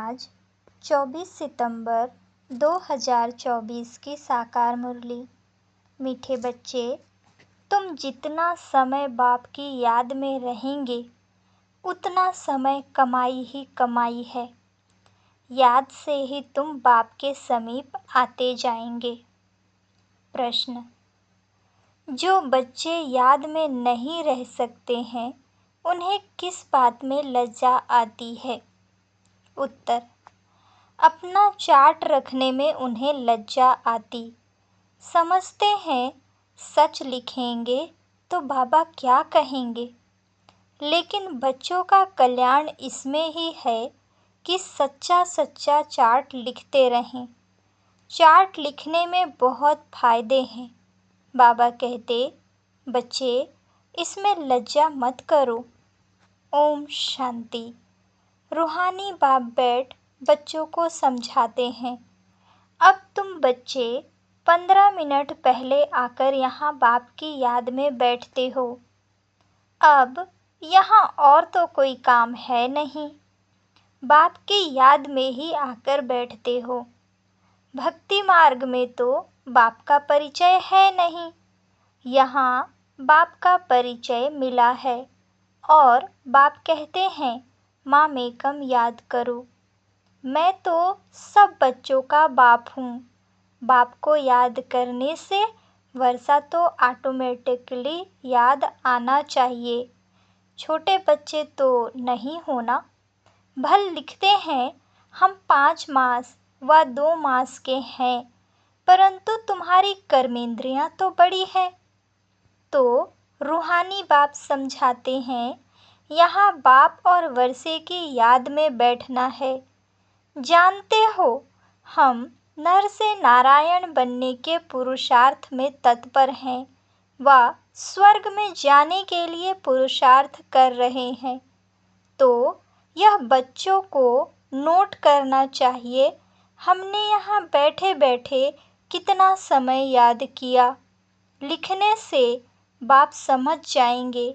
आज 24 सितंबर 2024 की साकार मुरली। मीठे बच्चे, तुम जितना समय बाप की याद में रहेंगे उतना समय कमाई ही कमाई है। याद से ही तुम बाप के समीप आते जाएंगे। प्रश्न: जो बच्चे याद में नहीं रह सकते हैं उन्हें किस बात में लज्जा आती है? उत्तर: अपना चार्ट रखने में उन्हें लज्जा आती। समझते हैं सच लिखेंगे तो बाबा क्या कहेंगे। लेकिन बच्चों का कल्याण इसमें ही है कि सच्चा सच्चा चार्ट लिखते रहें। चार्ट लिखने में बहुत फायदे हैं। बाबा कहते, बच्चे इसमें लज्जा मत करो। ओम शांति। रूहानी बाप बैठ बच्चों को समझाते हैं। अब तुम बच्चे 15 मिनट पहले आकर यहाँ बाप की याद में बैठते हो। अब यहाँ और तो कोई काम है नहीं, बाप की याद में ही आकर बैठते हो। भक्ति मार्ग में तो बाप का परिचय है नहीं, यहाँ बाप का परिचय मिला है और बाप कहते हैं मामेकम याद करो। मैं तो सब बच्चों का बाप हूँ। बाप को याद करने से वर्षा तो ऑटोमेटिकली याद आना चाहिए। छोटे बच्चे तो नहीं होना। भल लिखते हैं हम 5 मास व 2 मास के हैं, परंतु तुम्हारी कर्मेंद्रियां तो बड़ी हैं। तो रूहानी बाप समझाते हैं यहाँ बाप और वर्षे की याद में बैठना है। जानते हो हम नर से नारायण बनने के पुरुषार्थ में तत्पर हैं व स्वर्ग में जाने के लिए पुरुषार्थ कर रहे हैं। तो यह बच्चों को नोट करना चाहिए हमने यहाँ बैठे बैठे कितना समय याद किया। लिखने से बाप समझ जाएंगे।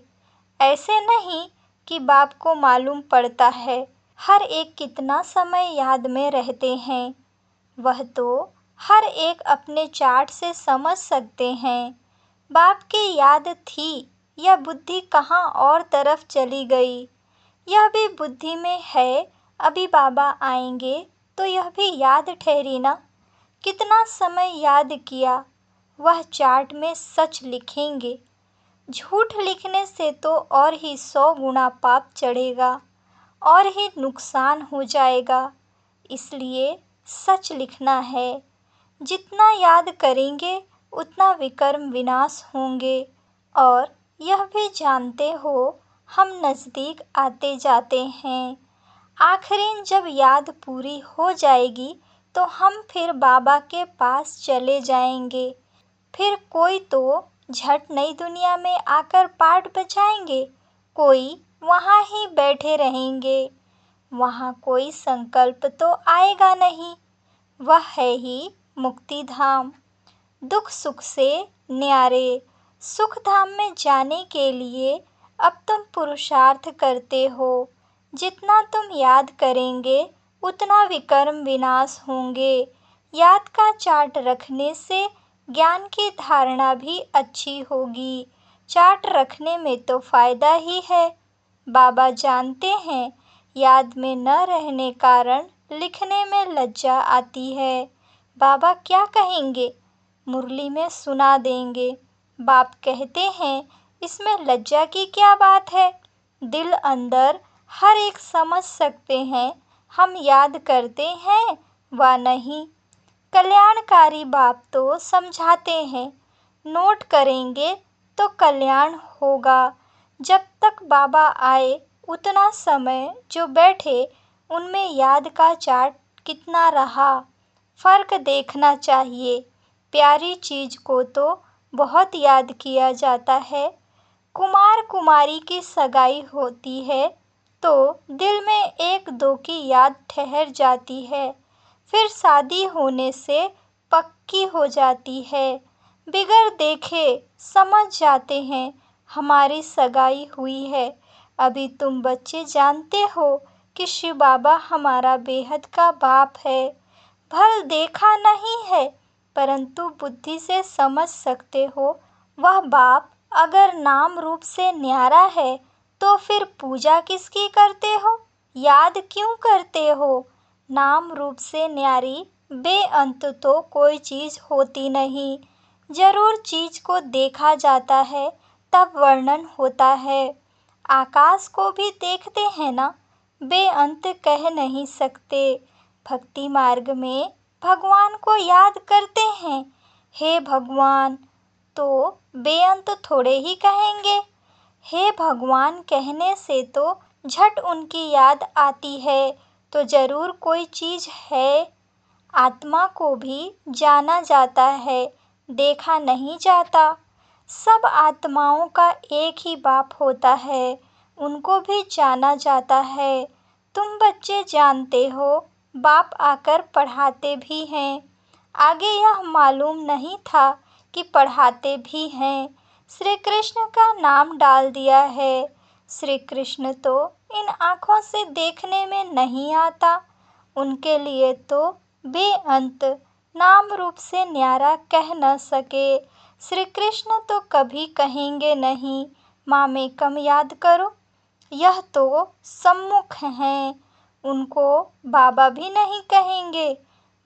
ऐसे नहीं कि बाप को मालूम पड़ता है हर एक कितना समय याद में रहते हैं। वह तो हर एक अपने चार्ट से समझ सकते हैं। बाप की याद थी या बुद्धि कहाँ और तरफ चली गई, यह भी बुद्धि में है। अभी बाबा आएंगे तो यह भी याद ठहरी ना। कितना समय याद किया वह चार्ट में सच लिखेंगे। झूठ लिखने से तो और ही 100 गुना पाप चढ़ेगा और ही नुकसान हो जाएगा। इसलिए सच लिखना है। जितना याद करेंगे उतना विकर्म विनाश होंगे। और यह भी जानते हो हम नज़दीक आते जाते हैं। आखिरी जब याद पूरी हो जाएगी तो हम फिर बाबा के पास चले जाएंगे। फिर कोई तो झट नई दुनिया में आकर पाठ बजाएंगे, कोई वहाँ ही बैठे रहेंगे। वहाँ कोई संकल्प तो आएगा नहीं। वह है ही मुक्ति धाम। दुख सुख से न्यारे सुख धाम में जाने के लिए अब तुम पुरुषार्थ करते हो। जितना तुम याद करेंगे उतना विकर्म विनाश होंगे। याद का चार्ट रखने से ज्ञान की धारणा भी अच्छी होगी। चार्ट रखने में तो फायदा ही है। बाबा जानते हैं याद में न रहने कारण लिखने में लज्जा आती है। बाबा क्या कहेंगे मुरली में सुना देंगे। बाप कहते हैं इसमें लज्जा की क्या बात है। दिल अंदर हर एक समझ सकते हैं हम याद करते हैं व नहीं। कल्याणकारी बाप तो समझाते हैं नोट करेंगे तो कल्याण होगा। जब तक बाबा आए उतना समय जो बैठे उनमें याद का चार्ट कितना रहा, फर्क देखना चाहिए। प्यारी चीज को तो बहुत याद किया जाता है। कुमार कुमारी की सगाई होती है तो दिल में 1-2 की याद ठहर जाती है, फिर शादी होने से पक्की हो जाती है। बिगर देखे समझ जाते हैं हमारी सगाई हुई है। अभी तुम बच्चे जानते हो कि शिव बाबा हमारा बेहद का बाप है। भल देखा नहीं है, परंतु बुद्धि से समझ सकते हो वह बाप अगर नाम रूप से न्यारा है तो फिर पूजा किसकी करते हो, याद क्यों करते हो। नाम रूप से न्यारी बेअंत तो कोई चीज होती नहीं। जरूर चीज को देखा जाता है तब वर्णन होता है। आकाश को भी देखते हैं ना, बेअंत कह नहीं सकते। भक्ति मार्ग में भगवान को याद करते हैं, हे भगवान, तो बेअंत थोड़े ही कहेंगे। हे भगवान कहने से तो झट उनकी याद आती है, तो जरूर कोई चीज है। आत्मा को भी जाना जाता है, देखा नहीं जाता। सब आत्माओं का एक ही बाप होता है, उनको भी जाना जाता है। तुम बच्चे जानते हो, बाप आकर पढ़ाते भी हैं। आगे यह मालूम नहीं था कि पढ़ाते भी हैं। श्री कृष्ण का नाम डाल दिया है। श्री कृष्ण तो इन आँखों से देखने में नहीं आता, उनके लिए तो बेअंत नाम रूप से न्यारा कह न सके। श्री कृष्ण तो कभी कहेंगे नहीं, माँ में कम याद करो, यह तो सम्मुख हैं, उनको बाबा भी नहीं कहेंगे।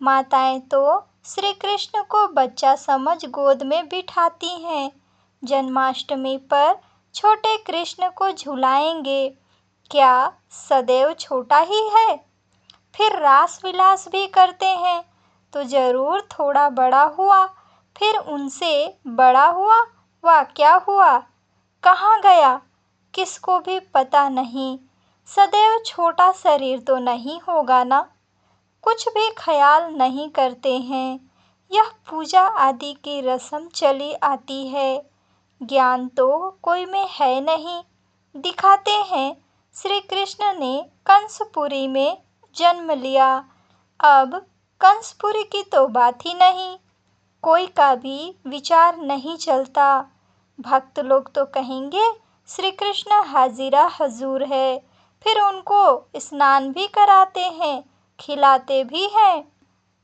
माताएं तो श्री कृष्ण को बच्चा समझ गोद में बिठाती हैं। जन्माष्टमी पर छोटे कृष्ण को झुलाएंगे, क्या सदैव छोटा ही है। फिर रास विलास भी करते हैं, तो जरूर थोड़ा बड़ा हुआ, फिर उनसे बड़ा हुआ, वह क्या हुआ, कहाँ गया, किसको भी पता नहीं। सदैव छोटा शरीर तो नहीं होगा ना। कुछ भी ख्याल नहीं करते हैं। यह पूजा आदि की रस्म चली आती है। ज्ञान तो कोई में है नहीं। दिखाते हैं श्री कृष्ण ने कंसपुरी में जन्म लिया, अब कंसपुरी की तो बात ही नहीं, कोई का भी विचार नहीं चलता। भक्त लोग तो कहेंगे श्री कृष्ण हाजिरा हजूर है, फिर उनको स्नान भी कराते हैं, खिलाते भी हैं।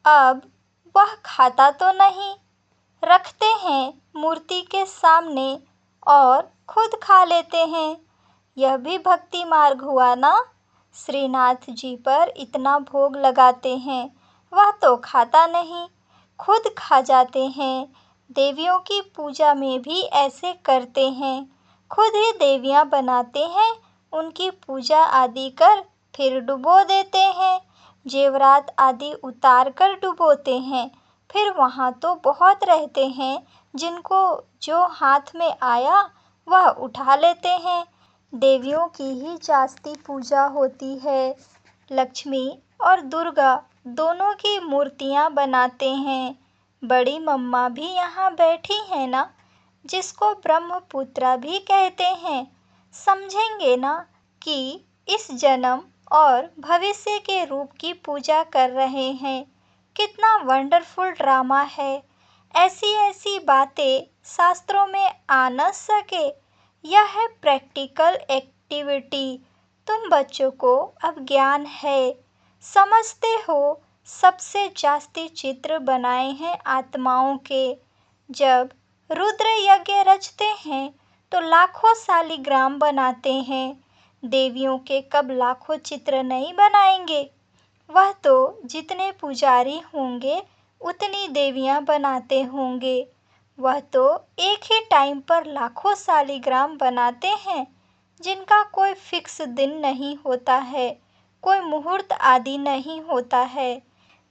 अब वह खाता तो नहीं, रखते हैं मूर्ति के सामने और खुद खा लेते हैं। यह भी भक्ति मार्ग हुआ ना। श्रीनाथ जी पर इतना भोग लगाते हैं, वह तो खाता नहीं, खुद खा जाते हैं। देवियों की पूजा में भी ऐसे करते हैं, खुद ही देवियां बनाते हैं, उनकी पूजा आदि कर फिर डुबो देते हैं। जेवरात आदि उतार कर डुबोते हैं। फिर वहाँ तो बहुत रहते हैं, जिनको जो हाथ में आया वह उठा लेते हैं। देवियों की ही जास्ती पूजा होती है। लक्ष्मी और दुर्गा दोनों की मूर्तियाँ बनाते हैं। बड़ी मम्मा भी यहाँ बैठी है ना, जिसको ब्रह्मपुत्रा भी कहते हैं। समझेंगे ना कि इस जन्म और भविष्य के रूप की पूजा कर रहे हैं। कितना वंडरफुल ड्रामा है। ऐसी ऐसी बातें शास्त्रों में आ न सके। यह है प्रैक्टिकल एक्टिविटी। तुम बच्चों को अब ज्ञान है, समझते हो। सबसे जास्ती चित्र बनाए हैं आत्माओं के। जब रुद्र यज्ञ रचते हैं तो लाखों शालिग्राम बनाते हैं। देवियों के कब लाखों चित्र नहीं बनाएंगे। वह तो जितने पुजारी होंगे उतनी देवियां बनाते होंगे। वह तो एक ही टाइम पर लाखों शालिग्राम बनाते हैं, जिनका कोई फिक्स दिन नहीं होता है, कोई मुहूर्त आदि नहीं होता है।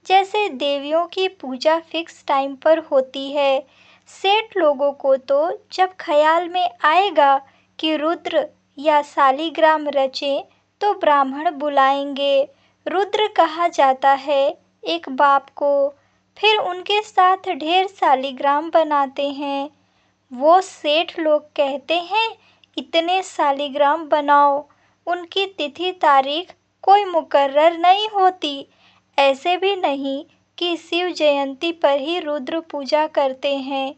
जैसे देवियों की पूजा फिक्स टाइम पर होती है। सेठ लोगों को तो जब ख्याल में आएगा कि रुद्र या शालिग्राम रचे तो ब्राह्मण बुलाएंगे। रुद्र कहा जाता है एक बाप को। फिर उनके साथ ढेर शालिग्राम बनाते हैं। वो सेठ लोग कहते हैं इतने शालिग्राम बनाओ। उनकी तिथि तारीख कोई मुकर्रर नहीं होती। ऐसे भी नहीं कि शिव जयंती पर ही रुद्र पूजा करते हैं,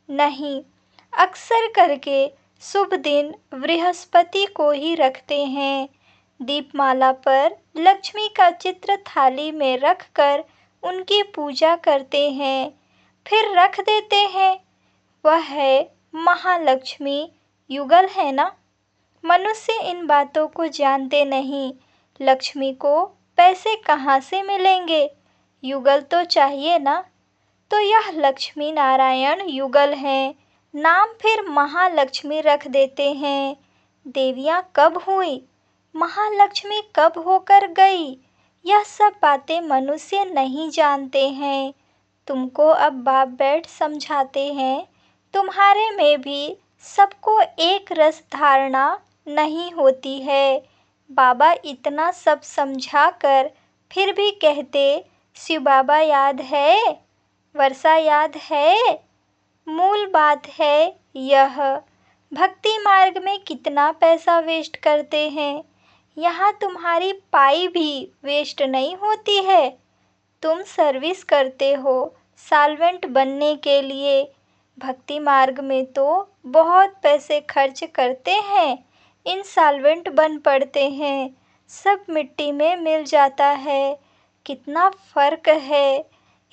नहीं, अक्सर करके शुभ दिन बृहस्पति को ही रखते हैं। दीपमाला पर लक्ष्मी का चित्र थाली में रखकर उनकी पूजा करते हैं, फिर रख देते हैं। वह है महालक्ष्मी युगल, है ना। मनुष्य इन बातों को जानते नहीं। लक्ष्मी को पैसे कहाँ से मिलेंगे, युगल तो चाहिए ना। तो यह लक्ष्मी नारायण युगल है, नाम फिर महालक्ष्मी रख देते हैं। देवियाँ कब हुई, महालक्ष्मी कब होकर गई, यह सब बातें मनुष्य नहीं जानते हैं। तुमको अब बाप बैठ समझाते हैं। तुम्हारे में भी सबको एक रस धारणा नहीं होती है। बाबा इतना सब समझा कर फिर भी कहते, शिव बाबा याद है, वर्षा याद है। मूल बात है यह, भक्ति मार्ग में कितना पैसा वेस्ट करते हैं। यहाँ तुम्हारी पाई भी वेस्ट नहीं होती है। तुम सर्विस करते हो साल्वेंट बनने के लिए। भक्ति मार्ग में तो बहुत पैसे खर्च करते हैं, इंसॉल्वेंट बन पड़ते हैं, सब मिट्टी में मिल जाता है। कितना फर्क है।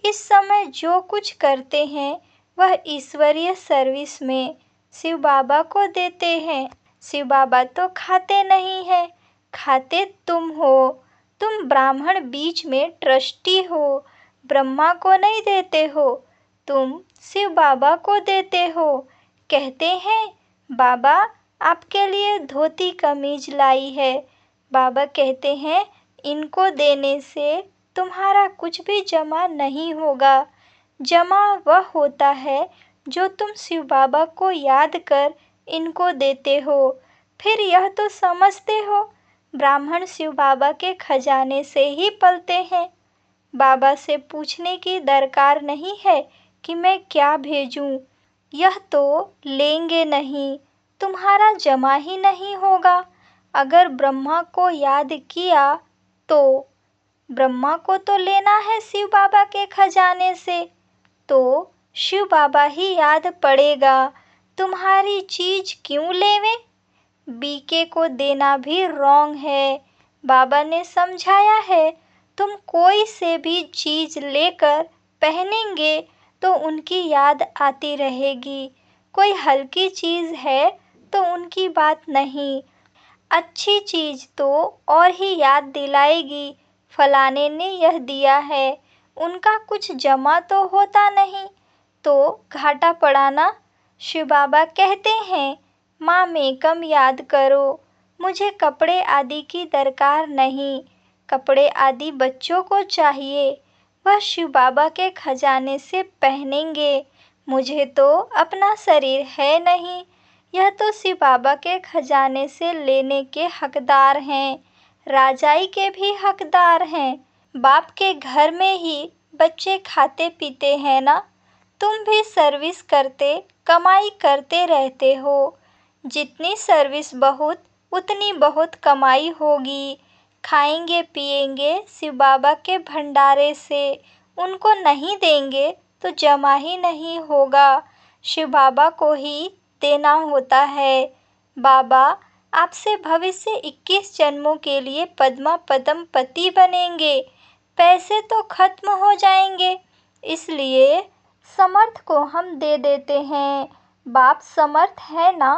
इस समय जो कुछ करते हैं वह ईश्वरीय सर्विस में शिव बाबा को देते हैं। शिव बाबा तो खाते नहीं हैं, खाते तुम हो। तुम ब्राह्मण बीच में ट्रस्टी हो, ब्रह्मा को नहीं देते हो, तुम शिव बाबा को देते हो। कहते हैं बाबा आपके लिए धोती कमीज लाई है। बाबा कहते हैं इनको देने से तुम्हारा कुछ भी जमा नहीं होगा। जमा वह होता है जो तुम शिव बाबा को याद कर इनको देते हो। फिर यह तो समझते हो ब्राह्मण शिव बाबा के खजाने से ही पलते हैं। बाबा से पूछने की दरकार नहीं है कि मैं क्या भेजूं, यह तो लेंगे नहीं, तुम्हारा जमा ही नहीं होगा। अगर ब्रह्मा को याद किया तो ब्रह्मा को तो लेना है शिव बाबा के खजाने से, तो शिव बाबा ही याद पड़ेगा। तुम्हारी चीज क्यों लेवे, बीके को देना भी रॉन्ग है। बाबा ने समझाया है तुम कोई से भी चीज लेकर पहनेंगे तो उनकी याद आती रहेगी। कोई हल्की चीज है तो उनकी बात नहीं, अच्छी चीज तो और ही याद दिलाएगी। फलाने ने यह दिया है, उनका कुछ जमा तो होता नहीं, तो घाटा पड़ाना। शिव बाबा कहते हैं माँ मेकम याद करो, मुझे कपड़े आदि की दरकार नहीं। कपड़े आदि बच्चों को चाहिए, वह शिव बाबा के खजाने से पहनेंगे। मुझे तो अपना शरीर है नहीं, यह तो शिव बाबा के खजाने से लेने के हकदार हैं, राजाई के भी हकदार हैं। बाप के घर में ही बच्चे खाते पीते हैं ना। तुम भी सर्विस करते कमाई करते रहते हो। जितनी सर्विस बहुत उतनी बहुत कमाई होगी। खाएंगे पिएंगे शिव बाबा के भंडारे से, उनको नहीं देंगे तो जमा ही नहीं होगा। शिव बाबा को ही देना होता है। बाबा आपसे भविष्य 21 जन्मों के लिए पद्मा पदम पति बनेंगे। पैसे तो खत्म हो जाएंगे, इसलिए समर्थ को हम दे देते हैं। बाप समर्थ है ना,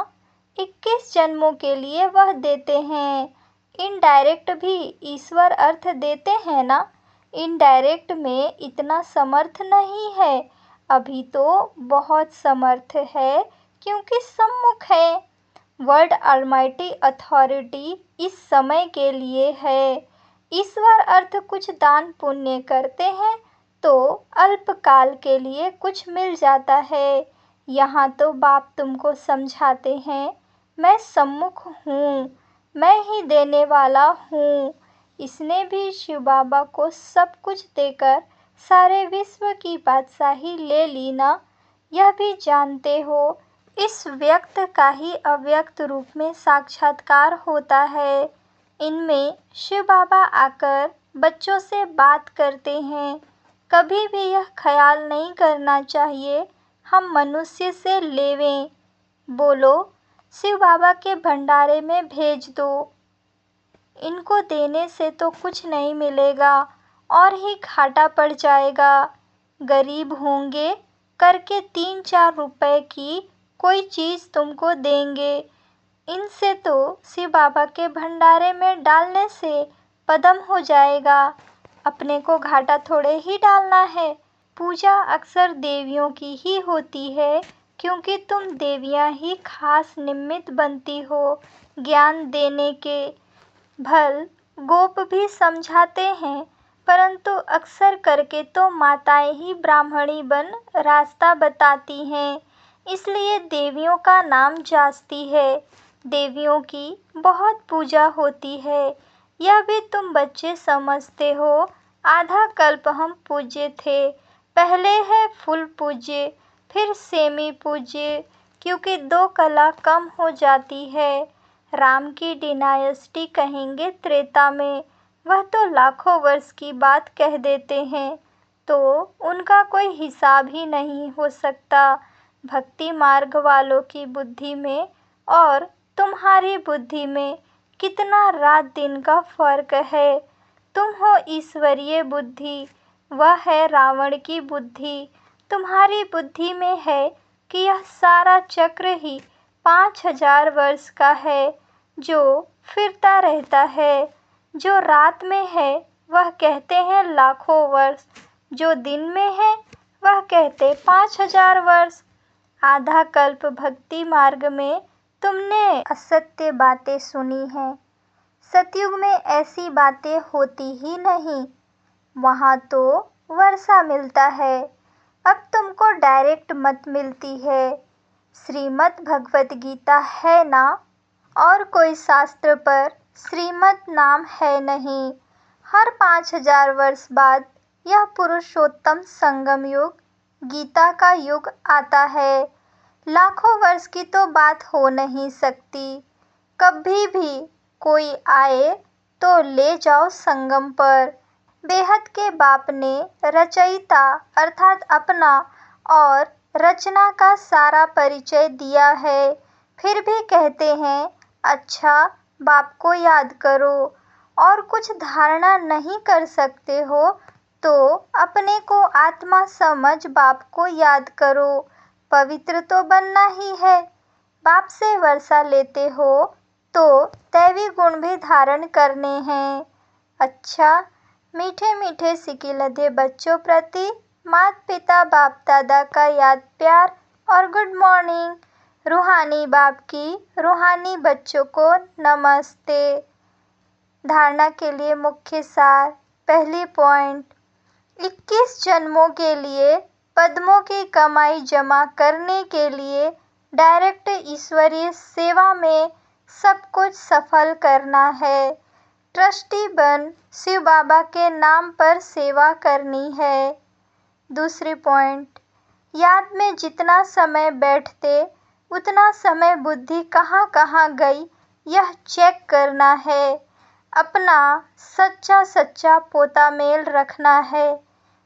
21 जन्मों के लिए वह देते हैं। इनडायरेक्ट भी ईश्वर अर्थ देते हैं ना। इनडायरेक्ट में इतना समर्थ नहीं है, अभी तो बहुत समर्थ है क्योंकि सम्मुख है। वर्ड ऑलमाइटी अथॉरिटी इस समय के लिए है। ईश्वर अर्थ कुछ दान पुण्य करते हैं तो अल्पकाल के लिए कुछ मिल जाता है। यहाँ तो बाप तुमको समझाते हैं मैं सम्मुख हूँ, मैं ही देने वाला हूँ। इसने भी शिव बाबा को सब कुछ देकर सारे विश्व की बादशाही ले ली ना, यह भी जानते हो। इस व्यक्त का ही अव्यक्त रूप में साक्षात्कार होता है। इनमें शिव बाबा आकर बच्चों से बात करते हैं। कभी भी यह ख्याल नहीं करना चाहिए हम मनुष्य से लेवें। बोलो शिव बाबा के भंडारे में भेज दो। इनको देने से तो कुछ नहीं मिलेगा और ही घाटा पड़ जाएगा। गरीब होंगे करके 3-4 रुपए की कोई चीज़ तुमको देंगे। इनसे तो शिव बाबा के भंडारे में डालने से पदम हो जाएगा। अपने को घाटा थोड़े ही डालना है। पूजा अक्सर देवियों की ही होती है, क्योंकि तुम देवियां ही खास निमित्त बनती हो ज्ञान देने के। भल गोप भी समझाते हैं, परंतु अक्सर करके तो माताएं ही ब्राह्मणी बन रास्ता बताती हैं, इसलिए देवियों का नाम जाचती है। देवियों की बहुत पूजा होती है, यह भी तुम बच्चे समझते हो। आधा कल्प हम पूज्य थे, पहले है फुल पूज्य, फिर सेमी पूज्य, क्योंकि 2 कला कम हो जाती है। राम की डिनायस्टी कहेंगे त्रेता में, वह तो लाखों वर्ष की बात कह देते हैं, तो उनका कोई हिसाब ही नहीं हो सकता। भक्ति मार्ग वालों की बुद्धि में और तुम्हारी बुद्धि में कितना रात दिन का फर्क है। तुम हो ईश्वरीय बुद्धि, वह है रावण की बुद्धि। तुम्हारी बुद्धि में है कि यह सारा चक्र ही 5000 वर्ष का है, जो फिरता रहता है। जो रात में है वह कहते हैं लाखों वर्ष, जो दिन में है वह कहते 5000 वर्ष। आधा कल्प भक्ति मार्ग में तुमने असत्य बातें सुनी हैं। सतयुग में ऐसी बातें होती ही नहीं, वहाँ तो वर्षा मिलता है। अब तुमको डायरेक्ट मत मिलती है। श्रीमद् भगवत गीता है ना, और कोई शास्त्र पर श्रीमद् नाम है नहीं। हर 5000 वर्ष बाद यह पुरुषोत्तम संगम युग, गीता का युग आता है। लाखों वर्ष की तो बात हो नहीं सकती। कभी भी कोई आए तो ले जाओ संगम पर। बेहद के बाप ने रचयिता अर्थात अपना और रचना का सारा परिचय दिया है, फिर भी कहते हैं अच्छा बाप को याद करो। और कुछ धारणा नहीं कर सकते हो तो अपने को आत्मा समझ बाप को याद करो। पवित्र तो बनना ही है। बाप से वर्षा लेते हो तो दैवी गुण भी धारण करने हैं। अच्छा, मीठे मीठे सिकिलधे बच्चों प्रति माता पिता बाप दादा का याद प्यार और गुड मॉर्निंग। रूहानी बाप की रूहानी बच्चों को नमस्ते। धारणा के लिए मुख्य सार। पहली पॉइंट, 21 जन्मों के लिए पद्मों की कमाई जमा करने के लिए डायरेक्ट ईश्वरीय सेवा में सब कुछ सफल करना है। ट्रस्टी बन शिव बाबा के नाम पर सेवा करनी है। दूसरी पॉइंट, याद में जितना समय बैठते उतना समय बुद्धि कहाँ कहाँ गई यह चेक करना है। अपना सच्चा सच्चा पोता मेल रखना है।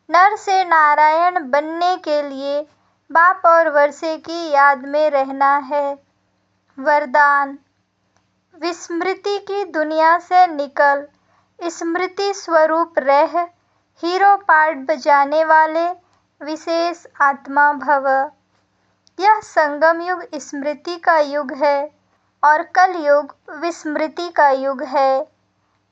नर से नारायण बनने के लिए बाप और वर्षे की याद में रहना है। वरदान, विस्मृति की दुनिया से निकल, स्मृति स्वरूप रह, हीरो पार्ट बजाने वाले विशेष आत्मा भव। यह संगम युग स्मृति का युग है और कल युग विस्मृति का युग है।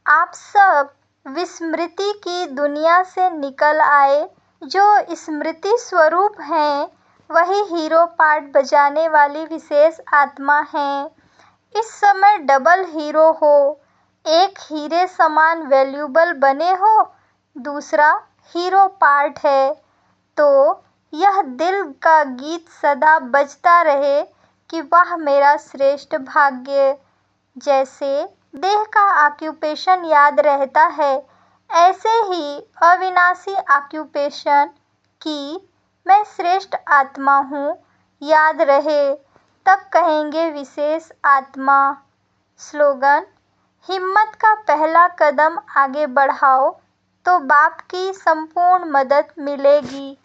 आप सब विस्मृति की दुनिया से निकल आए। जो स्मृति स्वरूप हैं वही हीरो पार्ट बजाने वाली विशेष आत्मा हैं। इस समय डबल हीरो हो, एक हीरे समान वैल्यूबल बने हो, दूसरा हीरो पार्ट है, तो यह दिल का गीत सदा बजता रहे कि वाह मेरा श्रेष्ठ भाग्य। जैसे देह का ऑक्यूपेशन याद रहता है, ऐसे ही अविनाशी ऑक्यूपेशन कि मैं श्रेष्ठ आत्मा हूँ याद रहे, तब कहेंगे विशेष आत्मा। स्लोगन, हिम्मत का पहला कदम आगे बढ़ाओ तो बाप की संपूर्ण मदद मिलेगी।